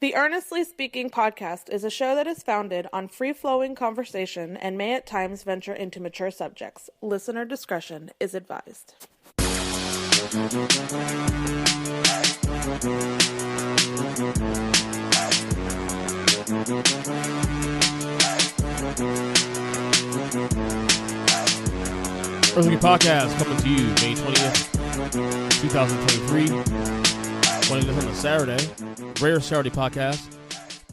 The Earnestly Speaking podcast is a show that is founded on free-flowing conversation and may at times venture into mature subjects. Listener discretion is advised. Earnestly podcast coming to you May 20th, 2023. Wanting this on a Saturday, rare Saturday podcast,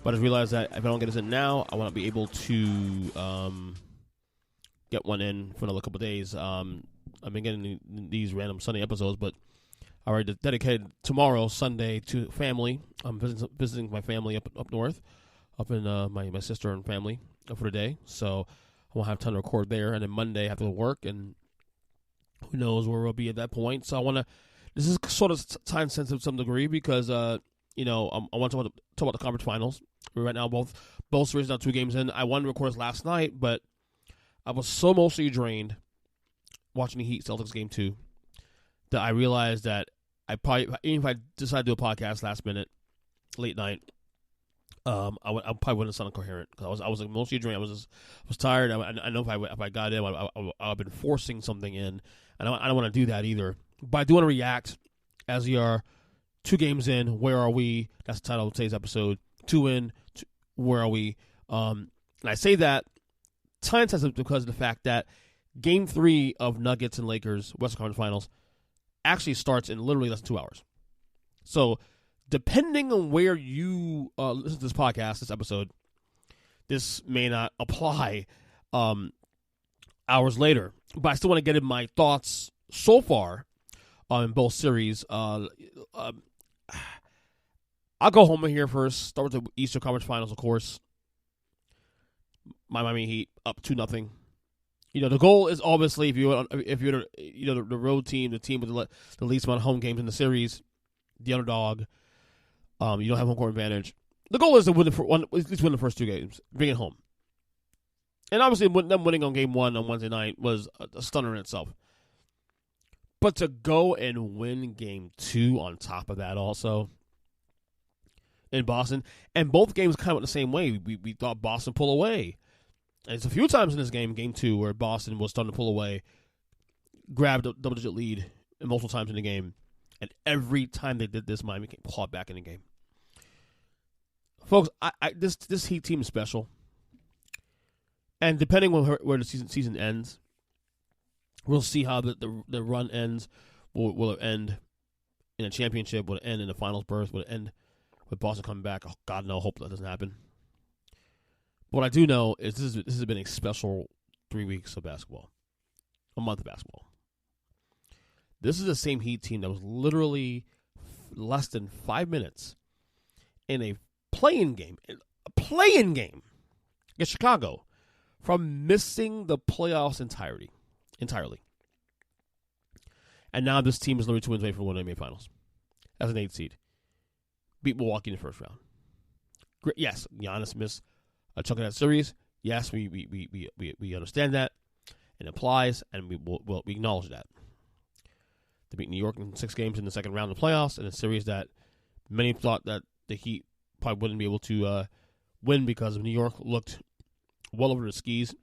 but I realized that if I don't get this in now, I won't be able to get one in for another couple of days. I've been getting these random Sunday episodes, but I already dedicated tomorrow, Sunday, to family. I'm visiting my family up north, up in my sister and family for the day, so I won't have time to record there. And then Monday I have to work, and who knows where we'll be at that point. So I want to. This is sort of time sensitive to some degree because I want to talk about the conference finals. Right now, both series now 2 games in. I wanted to record this last night, but I was so emotionally drained watching the Heat Celtics game 2 that I realized that I probably, even if I decided to do a podcast last minute, late night, I probably wouldn't sound coherent because I was emotionally drained. I was tired. I know if I got in, I've been forcing something in, and I don't want to do that either. But I do want to react as we are 2 games in. Where are we? That's the title of today's episode. 2 in. Where are we? And I say that time sensitive because of the fact that Game 3 of Nuggets and Lakers Western Conference Finals actually starts in literally less than 2 hours. So depending on where you listen to this podcast, this episode, this may not apply hours later. But I still want to get in my thoughts so far in both series. I'll go home here first. Start with the Eastern Conference Finals, of course. My Miami Heat up 2-0. The goal is obviously if you're the road team, the team with the least amount of home games in the series, the underdog. You don't have home court advantage. The goal is to win at least win the first 2 games, bring it home. And obviously, them winning on Game 1 on Wednesday night was a stunner in itself. But to go and win Game 2 on top of that also in Boston, and both games kind of went the same way. We thought Boston pull away. And it's a few times in this game, Game 2, where Boston was starting to pull away, grabbed a double-digit lead multiple times in the game. And every time they did this, Miami came clawed back in the game. Folks, this Heat team is special. And depending on where the season ends, we'll see how the run ends. Will it end in a championship? Will it end in the finals berth? Will it end with Boston coming back? Oh, God, no. Hope that doesn't happen. But what I do know is this has been a special 3 weeks of basketball. A month of basketball. This is the same Heat team that was literally less than 5 minutes in a play-in game against Chicago from missing the playoffs entirely. And now this team is literally 2 wins away from winning the NBA Finals as an 8th seed. Beat Milwaukee in the first round. Yes, Giannis missed a chunk of that series. Yes, we understand that. It applies, and we acknowledge that. They beat New York in 6 games in the second round of the playoffs in a series that many thought that the Heat probably wouldn't be able to win because of New York looked well over the skis.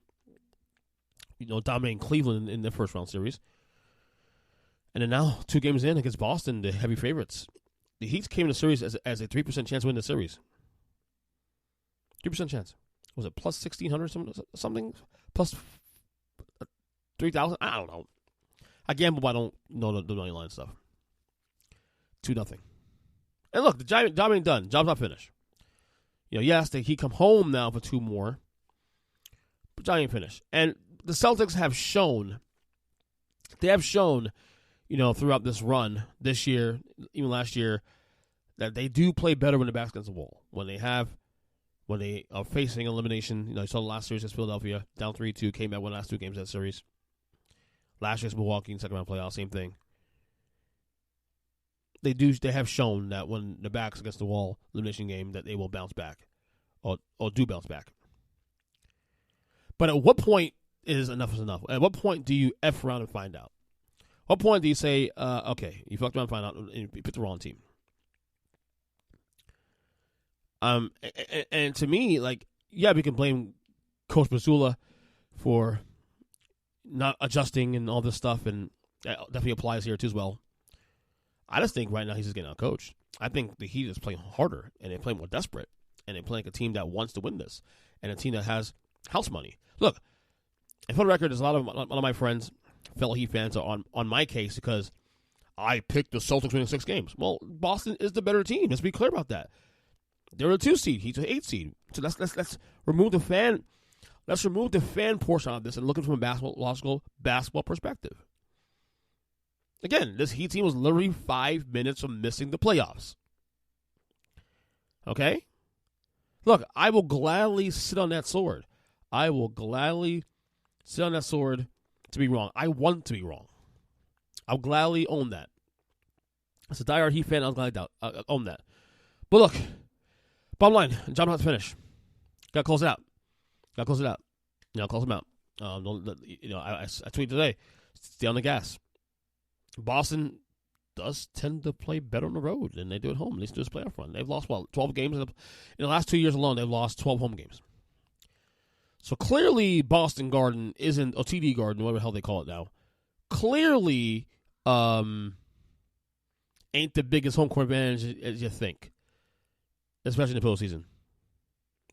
Dominating Cleveland in the first round series. And then now, 2 games in against Boston, the heavy favorites. The Heat came in the series as a 3% chance to win the series. 3% chance. Was it plus 1,600 something? Plus 3,000? I don't know. I gamble, but I don't know the money line stuff. 2-0. And look, the job ain't done. Job's not finished. Yes, the Heat come home now for 2 more. But job ain't finished. And the Celtics have shown, throughout this run, this year, even last year, that they do play better when the back's against the wall. When they are facing elimination, you saw the last series against Philadelphia, down 3-2, came back, won the last 2 games of that series. Last year's Milwaukee in second round playoff, same thing. They have shown that when the back's against the wall, elimination game, that they will bounce back, or do bounce back. But at what point is enough is enough? At what point do you F around and find out? What point do you say, okay, you fucked around and find out and you picked the wrong team? And to me, like, yeah, we can blame Coach Mazzulla for not adjusting and all this stuff, and that definitely applies here too as well. I just think right now he's just getting outcoached. I think the Heat is playing harder, and they're playing more desperate, and they're playing a team that wants to win this, and a team that has house money. Look, and for the record, there's a lot of my friends, fellow Heat fans, are on my case because I picked the Celtics winning 6 games. Well, Boston is the better team. Let's be clear about that. They're a 2 seed. He's an 8 seed. So let's remove the fan. Let's remove the fan portion of this and look at it from a logical basketball perspective. Again, this Heat team was literally 5 minutes from missing the playoffs. Okay? Look, I will gladly sit on that sword. I will gladly sit on that sword to be wrong. I want to be wrong. I'll gladly own that. As a diehard Heat fan, I'll gladly own that. But look, bottom line, John has to finish. Got to close it out. Close him out. I tweeted today, stay on the gas. Boston does tend to play better on the road than they do at home. At least do this playoff run. They've lost, 12 games? In the last 2 years alone, they've lost 12 home games. So clearly, Boston Garden isn't, or TD Garden, whatever the hell they call it now, clearly ain't the biggest home court advantage as you think, especially in the postseason.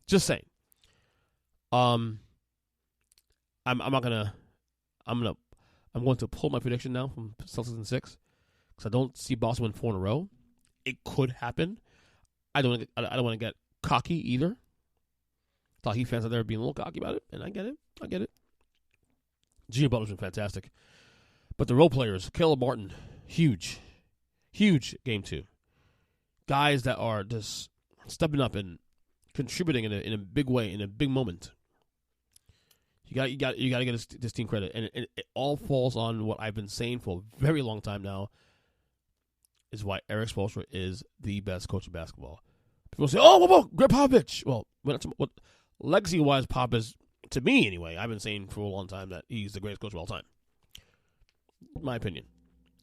Just saying. I'm going to pull my prediction now from Celtics in 6 because I don't see Boston win 4 in a row. It could happen. I don't want to get cocky either. Thought Heat fans out there being a little cocky about it, and I get it. Jimmy Butler's been fantastic, but the role players, Caleb Martin, huge game 2. Guys that are just stepping up and contributing in a big way, in a big moment. You got to get this team credit, and it all falls on what I've been saying for a very long time now. Is why Erik Spoelstra is the best coach in basketball. People say, "Oh, Greg Popovich." Well, what legacy-wise, Pop is to me anyway. I've been saying for a long time that he's the greatest coach of all time. My opinion.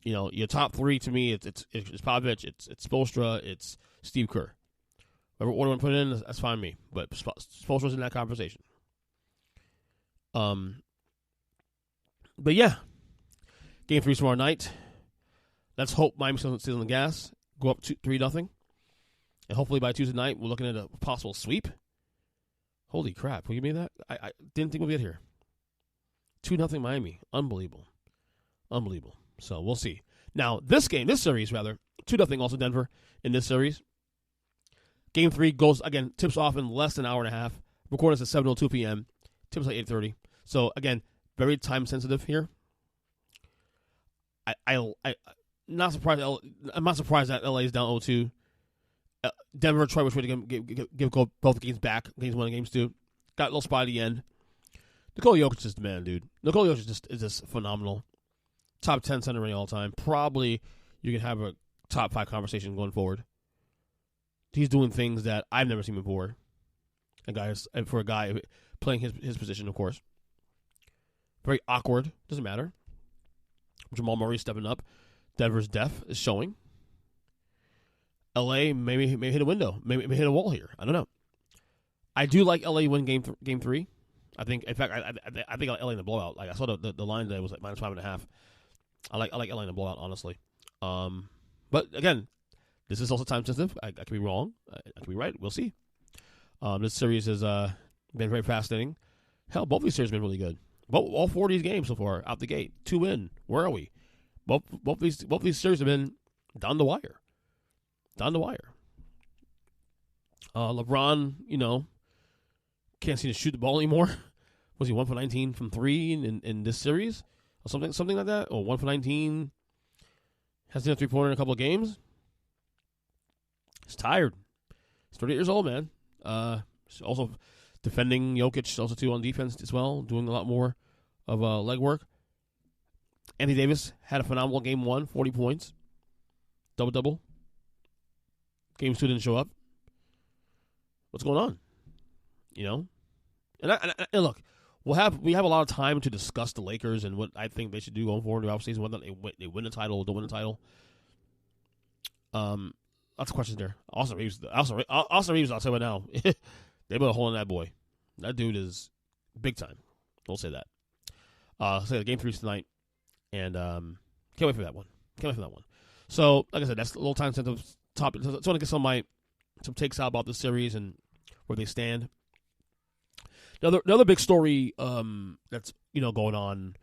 You know, your top 3 to me, it's Popovich, it's Spoelstra, it's Steve Kerr. Whatever order I put it in, that's fine with me. But Spoelstra's in that conversation. But yeah, game 3 tomorrow night. Let's hope Miami stays on the gas, go up 3-0, and hopefully by Tuesday night we're looking at a possible sweep. Holy crap! Will you give me that? I didn't think we'd get here. 2-0 Miami, unbelievable. So we'll see. Now this series 2-0 also Denver in this series. Game 3 tips off in less than an hour and a half. Recorded at 7:02 p.m. Tips at 8:30. So again, very time sensitive here. I'm not surprised that LA is down 0-2. Denver tried which way to give both games back. Games 1 and games 2. Got a little spot at the end. Nikola Jokic is the man, dude. Nikola Jokic is just phenomenal. Top 10 center ranking all time. Probably you can have a top 5 conversation going forward. He's doing things that I've never seen before. For a guy playing his position, of course. Very awkward. Doesn't matter. Jamal Murray stepping up. Denver's depth is showing. LA maybe hit a window. Maybe hit a wall here. I don't know. I do like LA win game 3. I think, in fact, I think LA in the blowout. Like I saw the line today was like -5.5. I like LA in the blowout, honestly. But again, this is also time sensitive. I could be wrong. I could be right. We'll see. This series has been very fascinating. Hell, both these series have been really good. All 4 of these games so far out the gate, 2 in. Where are we? Both these series have been down the wire. LeBron, can't seem to shoot the ball anymore. Was he 1 for 19 from 3 in this series or something like that? Or 1 for 19? Hasn't hit a 3-pointer in a couple of games. He's tired. He's 38 years old, man. Also defending Jokic, also too on defense as well, doing a lot more of leg work. Anthony Davis had a phenomenal game 1, 40 points, double. Games 2 didn't show up. What's going on? And look, we have a lot of time to discuss the Lakers and what I think they should do going forward in the offseason, whether they win the title or don't win the title. lots of questions there. Austin Reeves, I'll say right now, they put a hole in that boy. That dude is big time. We'll say that. So game 3 tonight, and can't wait for that one. So, like I said, that's a little time sensitive topic. So I want to get some takes out about the series and where they stand. Another big story that's going on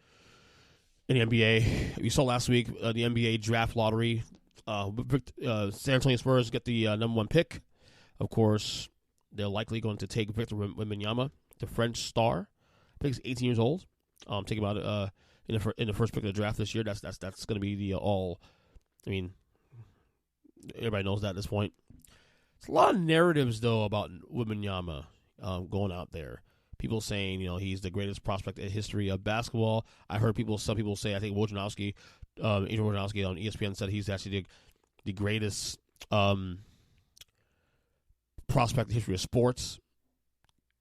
in the NBA. We saw last week the NBA draft lottery. San Antonio Spurs get the number 1 pick. Of course, they're likely going to take Victor Wembanyama, the French star. I think he's 18 years old. Take him out in the first pick of the draft this year. That's going to be the all. I mean, everybody knows that at this point. There's a lot of narratives though about Wembanyama going out there. People saying he's the greatest prospect in history of basketball. I heard some people say, I think Adrian Wojnarowski on ESPN said he's actually the greatest prospect in the history of sports.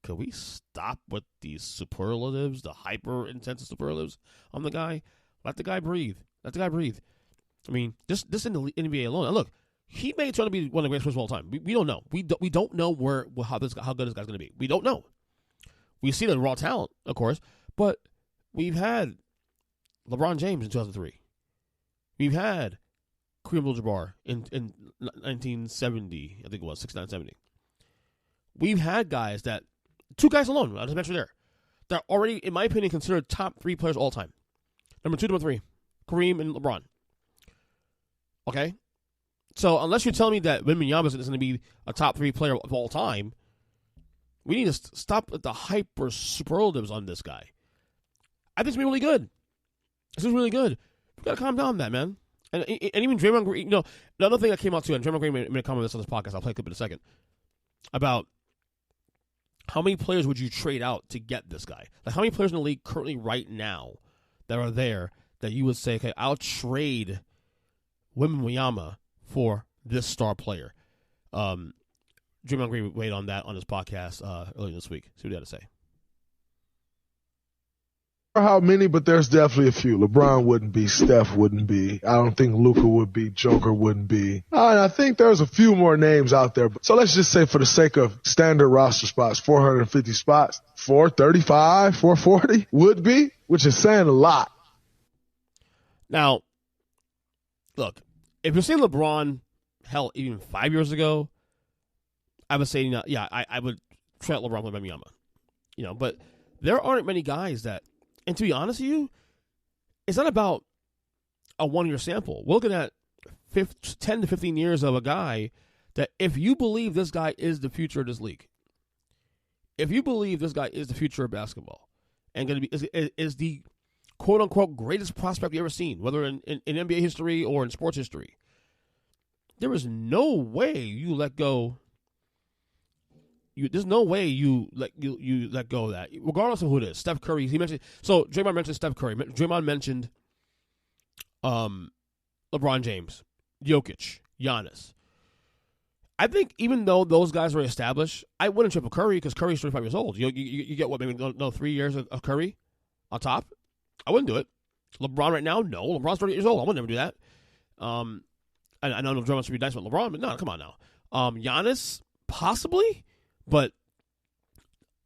Could we stop with these superlatives, the hyper-intensive superlatives on the guy? Let the guy breathe. I mean, this in the NBA alone. And look, he may turn to be one of the greatest players of all time. We don't know. We don't know how good this guy's going to be. We don't know. We see the raw talent, of course, but we've had LeBron James in 2003. We've had Kareem Abdul-Jabbar in 1970, I think it was, 69, 70. We've had guys that, 2 guys alone, I just mentioned there, that are already, in my opinion, considered top 3 players of all time. Number 2, number 3, Kareem and LeBron. Okay? So unless you're telling me that Wembanyama is going to be a top 3 player of all time, we need to stop with the hyper superlatives on this guy. I think it's going to be really good. This is really good. We got to calm down on that, man. And even Draymond Green, the other thing that came out too, and Draymond Green made a comment on this podcast, I'll play a clip in a second, about how many players would you trade out to get this guy? Like, how many players in the league currently right now that are there that you would say, okay, I'll trade Wembanyama for this star player? Draymond Green weighed on that on his podcast earlier this week. See what he had to say. How many, but there's definitely a few. LeBron wouldn't be, Steph wouldn't be. I don't think Luka would be, Joker wouldn't be. And I think there's a few more names out there. So let's just say for the sake of standard roster spots, 450 spots, 435, 440 would be, which is saying a lot. Now, look, if you're saying LeBron, hell, even 5 years ago, I would say, I would trade LeBron with Wembanyama. But there aren't many guys that, and to be honest with you, it's not about a one-year sample. We're looking at 10 to 15 years of a guy that if you believe this guy is the future of this league, if you believe this guy is the future of basketball and going to be is the quote-unquote greatest prospect you've ever seen, whether in NBA history or in sports history, there is no way you let go. There's no way you let go of that, regardless of who it is. Steph Curry, he mentioned. So Draymond mentioned Steph Curry. Draymond mentioned LeBron James, Jokic, Giannis. I think even though those guys were established, I wouldn't trip with Curry because Curry's 25 years old. You get what, maybe 3 years of Curry on top? I wouldn't do it. LeBron right now, no. LeBron's 30 years old. I would never do that. And I know Draymond should be nice with LeBron, but no, come on now. Giannis, possibly. But,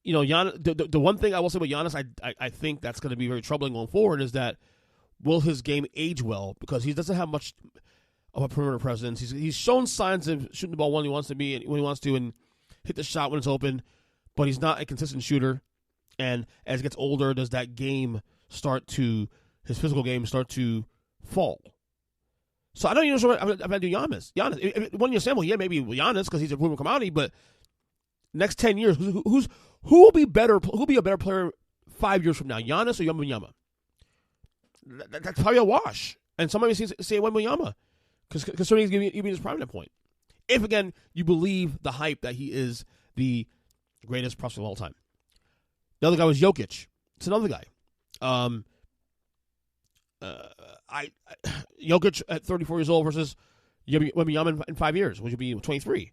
Giannis, the one thing I will say about Giannis, I think that's going to be very troubling going forward is that will his game age well? Because he doesn't have much of a perimeter presence. He's shown signs of shooting the ball when he wants to and hit the shot when it's open, but he's not a consistent shooter. And as he gets older, does that game his physical game start to fall? So I don't even know if I do Giannis. Giannis, 1 year sample, maybe Giannis because he's a proven commodity, but next 10 years, who will be better? Who will be a better player 5 years from now, Giannis or Wembanyama? That's probably a wash. And somebody say Wembanyama, because considering he's going to be his prime at that point. If again you believe the hype that he is the greatest prospect of all time. The other guy was Jokic. It's another guy. Jokic at 34 years old versus Wembanyama in 5 years, which would be 23.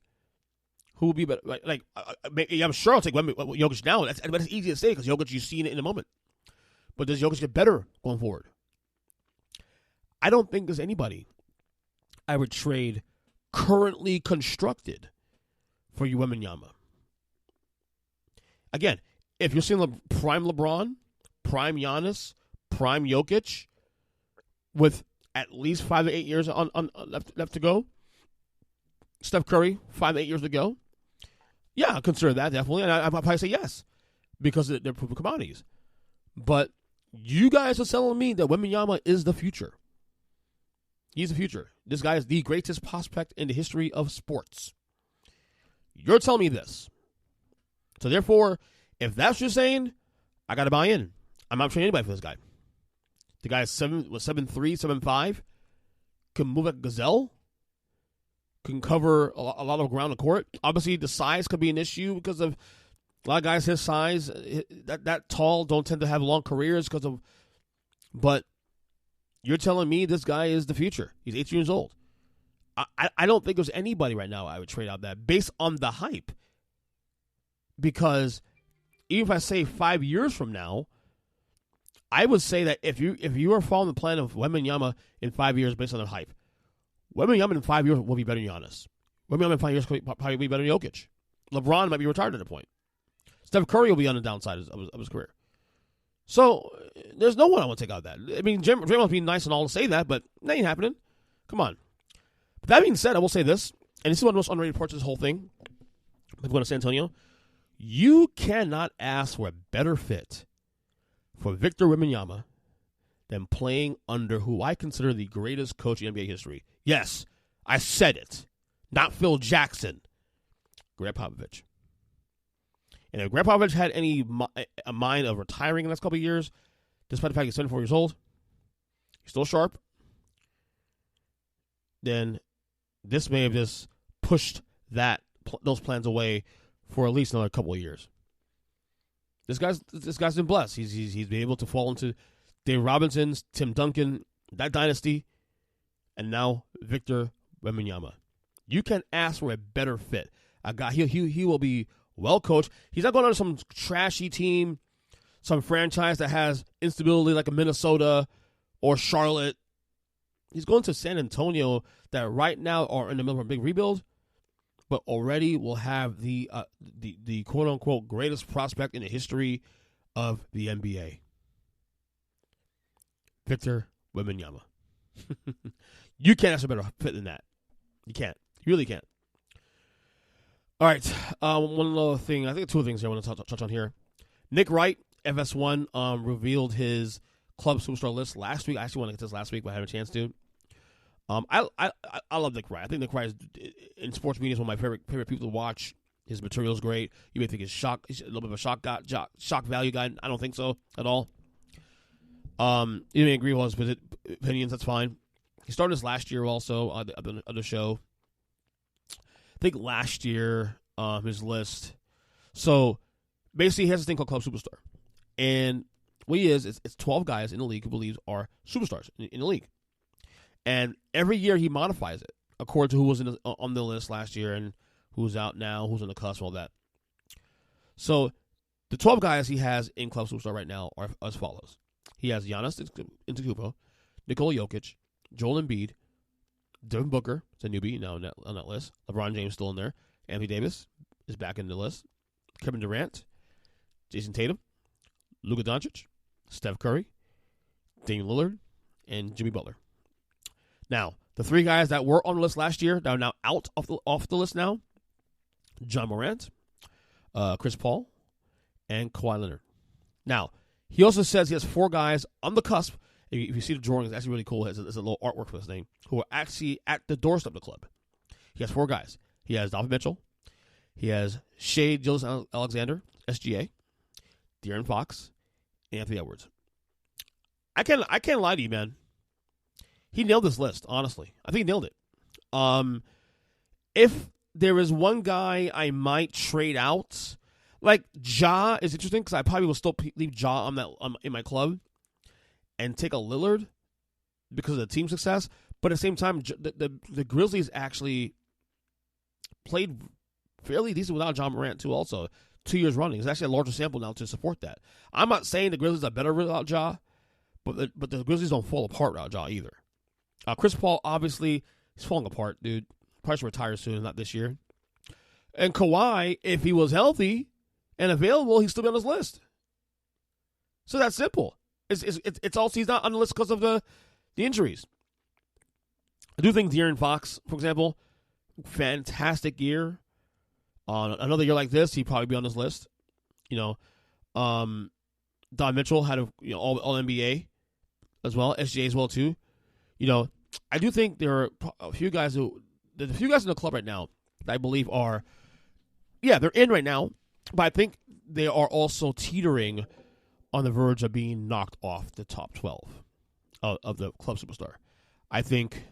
Who will be better? I'm sure I'll take Jokic now. That's easy to say because Jokic, you've seen it in a moment. But does Jokic get better going forward? I don't think there's anybody I would trade currently constructed for you, Wembanyama. Again, if you're seeing prime LeBron, prime Giannis, prime Jokic, with at least 5 to 8 years on left to go, Steph Curry, 5 to 8 years to go, yeah, I consider that definitely, and I'd probably say yes, because they're proven commodities. But you guys are telling me that Wembanyama is the future. He's the future. This guy is the greatest prospect in the history of sports. You're telling me this. So therefore, if that's what you're saying, I got to buy in. I'm not trading anybody for this guy. The guy is 7'3", 7'5", can move like a gazelle, can cover a lot of ground in the court. Obviously, the size could be an issue because of a lot of guys his size, that tall, don't tend to have long careers because of. But you're telling me this guy is the future. He's 18 years old. I don't think there's anybody right now I would trade out that based on the hype. Because even if I say 5 years from now, I would say that if you are following the plan of Wembanyama in 5 years based on the hype, Wembanyama in 5 years will be better than Giannis. Wembanyama in 5 years will probably be better than Jokic. LeBron might be retired at that point. Steph Curry will be on the downside of his career. So there's no one I want to take out of that. I mean, Draymond would be nice and all to say that, but that ain't happening. Come on. But that being said, I will say this, and this is one of the most underrated parts of this whole thing. If going to San Antonio, you cannot ask for a better fit for Victor Wembanyama than playing under who I consider the greatest coach in NBA history. Yes, I said it. Not Phil Jackson. Greg Popovich. And if Greg Popovich had a mind of retiring in the next couple of years, despite the fact he's 74 years old, he's still sharp, then this may have just pushed those plans away for at least another couple of years. This guy's been blessed. He's been able to fall into Dave Robinson's, Tim Duncan, that dynasty, and now Victor Wembanyama. You can ask for a better fit. A guy he will be well coached. He's not going on some trashy team, some franchise that has instability like a Minnesota or Charlotte. He's going to San Antonio that right now are in the middle of a big rebuild, but already will have the quote unquote greatest prospect in the history of the NBA. Victor Wembanyama. You can't ask for a better fit than that. You can't. You really can't. All right. One other thing. I think two things I want to touch on here. Nick Wright, FS1, revealed his club superstar list last week. I actually want to get this last week, but I haven't had a chance to. I love Nick Wright. I think Nick Wright in sports media is one of my favorite people to watch. His material is great. You may think he's a little bit of a shock value guy. I don't think so at all. You may agree with his opinions. That's fine. He started this last year also on the show. I think last year, his list. So basically, he has this thing called Club Superstar, and what he is, it's 12 guys in the league who believes are superstars in the league. And every year he modifies it according to who was on the list last year and who's out now, who's on the cusp, all that. So the 12 guys he has in Club Superstar right now are as follows. He has Giannis Antetokounmpo, Nikola Jokic, Joel Embiid, Devin Booker, it's a newbie now on that list. LeBron James still in there. Anthony Davis is back in the list. Kevin Durant, Jason Tatum, Luka Doncic, Steph Curry, Damian Lillard, and Jimmy Butler. Now, the three guys that were on the list last year that are now out off the list now, John Morant, Chris Paul, and Kawhi Leonard. Now, he also says he has four guys on the cusp. If you see the drawing, it's actually really cool. There's a little artwork for his name, who are actually at the doorstep of the club. He has four guys. He has Donovan Mitchell. He has Shai Gilgeous-Alexander, SGA, De'Aaron Fox, and Anthony Edwards. I can't lie to you, man. He nailed this list, honestly. I think he nailed it. If there is one guy I might trade out, like Ja is interesting because I probably will still leave Ja on in my club and take a Lillard because of the team success. But at the same time, the Grizzlies actually played fairly decent without John Morant too. Also, 2 years running. It's actually a larger sample now to support that. I'm not saying the Grizzlies are better without Ja, but the Grizzlies don't fall apart without Ja either. Chris Paul, obviously, he's falling apart, dude. probably should retire soon, not this year. And Kawhi, if he was healthy and available, he'd still be on this list. So that's simple. It's also he's not on the list because of the injuries. I do think De'Aaron Fox, for example, fantastic year. Another year like this, he'd probably be on this list. Don Mitchell had all NBA as well, SGA as well too. I do think there are a few guys in the club right now that I believe are, they're in right now, but I think they are also teetering on the verge of being knocked off the top 12 of the club superstar. I think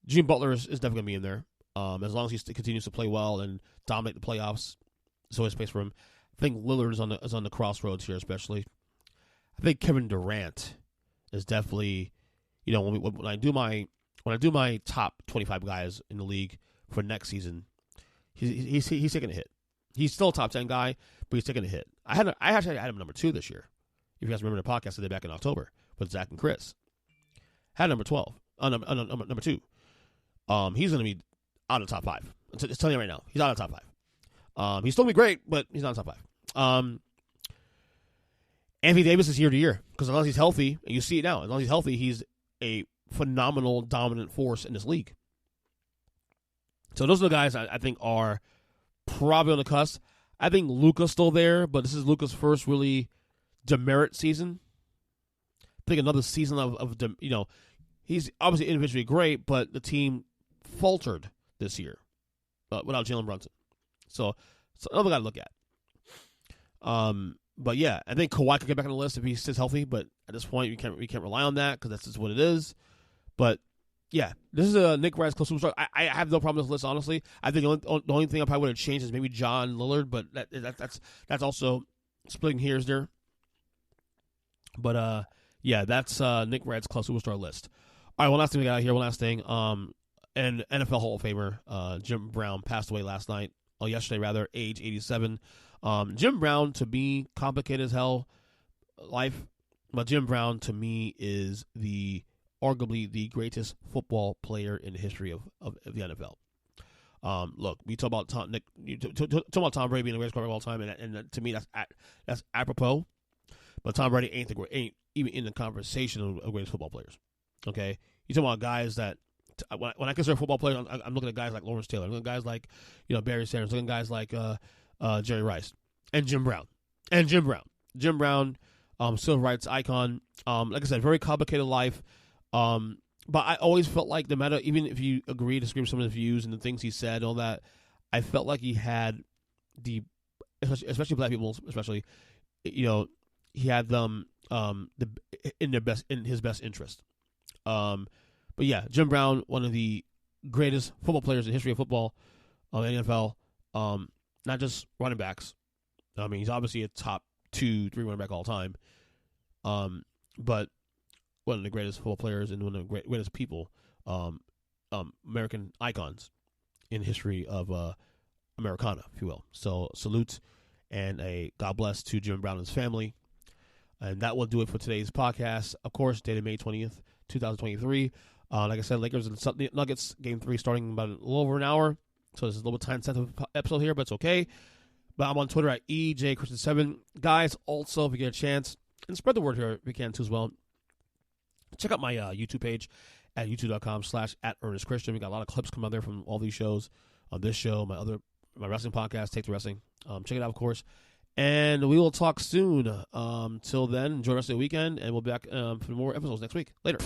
Jimmy Butler is definitely going to be in there. As long as he continues to play well and dominate the playoffs, there's always space for him. I think Lillard is on the crossroads here, especially. I think Kevin Durant is definitely, when I do my top 25 guys in the league for next season, he's taking a hit. He's still a top 10 guy, but he's taking a hit. I actually had him number 2 this year. If you guys remember the podcast I did back in October with Zach and Chris, had number 12, number 2. He's going to be out of the top 5. It's telling you right now, he's out of the top 5. He's still going to be great, but he's not in the top 5. Anthony Davis is year to year because as long as he's healthy, and you see it now, as long as he's healthy, he's a phenomenal dominant force in this league. So those are the guys I think are probably on the cusp. I think Luka's still there, but this is Luka's first really demerit season. I think another season of he's obviously individually great, but the team faltered this year without Jalen Brunson. So another guy to look at. But yeah, I think Kawhi could get back on the list if he stays healthy, but at this point we can't rely on that because that's just what it is. But yeah, this is a Nick Wright's close superstar. I have no problem with this list, honestly. I think the only thing I probably would have changed is maybe John Lillard, but that's also splitting hairs there. But yeah, that's Nick Wright's close superstar list. All right, one last thing we got here. One last thing. An NFL Hall of Famer, Jim Brown, passed away yesterday rather, age 87. Jim Brown, to me, complicated as hell life, but Jim Brown, to me, is arguably the greatest football player in the history of the NFL. Look, we talk about Tom Brady being the greatest quarterback of all time, and to me, that's apropos. But Tom Brady ain't even in the conversation of greatest football players. Okay, you talk about guys that when I consider football players, I'm looking at guys like Lawrence Taylor, I'm looking at guys like Barry Sanders, looking at guys like Jerry Rice and Jim Brown. Jim Brown, civil rights icon. Like I said, very complicated life. But I always felt like no matter, even if you disagree with some of his views and the things he said, all that, I felt like he had especially black people, he had them in his best interest. But yeah, Jim Brown, one of the greatest football players in the history of football, in the NFL. Not just running backs. I mean, he's obviously a top 2-3 running back all time. But one of the greatest football players and one of the greatest people, American icons in history of Americana, if you will. So salute and a God bless to Jim Brown and his family. And that will do it for today's podcast. Of course, dated May 20th, 2023. Like I said, Lakers and Nuggets, Game 3 starting in about a little over an hour. So this is a little time-sensitive episode here, but it's okay. But I'm on Twitter at EJChristian7. Guys, also, if you get a chance, and spread the word here if you can too as well, check out my YouTube page at youtube.com/@EarnestChristian. We got a lot of clips coming out there from all these shows. On this show, my wrestling podcast, Take the Wrestling. Check it out, of course. And we will talk soon. Till then, enjoy the rest of the weekend, and we'll be back for more episodes next week. Later.